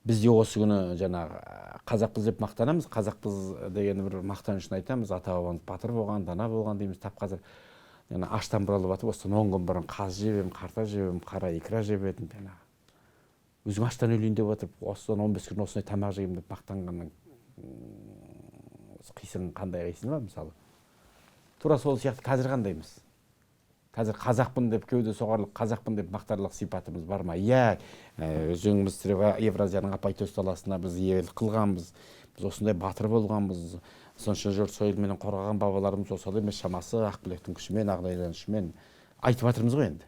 Бізде осы күні жаңағы қазақпыз деп мақтанамыз. Қазақпыз деген бір мақтанышын айтамыз. Ата бабамыз батыр болған, дана болған дейміз. Тап қазір аштан бұралып жатып, осыдан 10 күн бұрын қаз жебем, қарта жебем, қара икра жеп едім. Өзің аштан өлейін деп отырып, осыдан 15 күн осындай тамақ жеймін деп мақтанғанның қисың қандай қисың ба мысалы? Тура сол сияқты қазір қандаймыз? Қазір қазақпын деп кеуде соғарлық, қазақпын деп мақтарлық сипатымыз бар ма? Иә, өзіңіміз Евразияның апайтөс даласына біз иелік қылғанбыз, біз осындай батыр болғанбыз, сонша жұрт сойылменен қорғаған бабаларымыз осал емес, шамасы Ақбілектің күшімен, Ағдайдан айтып жатырмыз ғой енді.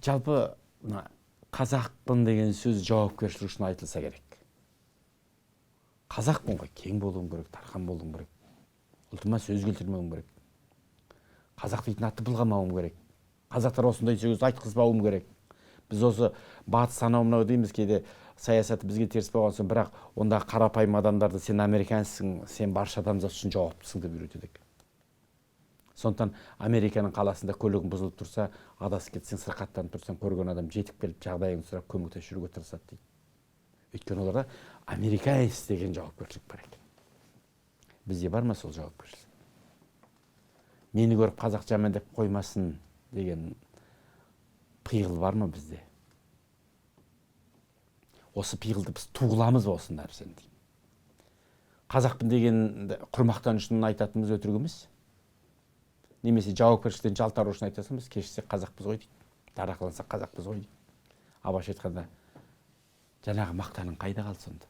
Жалпы қазақпын деген сөз жауапкершілік үшін айтылса керек. Қазақпын ғой, кең болуым керек, тархан болуым керек. Ұлтыма сөз келтірмеуім керек. Қазақ дейтін атты былғамауым керек. Қазақтар осындай сөз айтқызбауым керек. Біз осы батыс санау мынау дейміз, кейде саясаты бізге теріс болған соң, бірақ ондағы қарапайым адамдарды сен американсың, сен барша адамзат үшін жауаптысың деп үйретедік. Сондықтан Американың қаласында көлігің бұзылып тұрса, адасып кетсең, сырқаттанып тұрсаң, көрген адам жетіп келіп жағдайыңды сұрап көмектесіп жүруге тырысады дейді. Өйткені оларда американец деген жауапкершілік бар екен. Бізде бар ма сол жауапкершілік? Мені көріп қазақ жаман деп қоймасын деген пиғыл бар ма бізде? Осы пиғылды біз туғыламыз ба осы нәрсені деймін. Қазақпын деген құрмақтан үшін айтатынымыз өтірік емес. Немесе жауапкершіліктен жалтару үшін айтасың, біз кешсек қазақпыз ғой дейді. Дарақлансақ қазақпыз ғой дейді. Абайша айтқанда, жаңағы мақтаның қайда қалды сонда?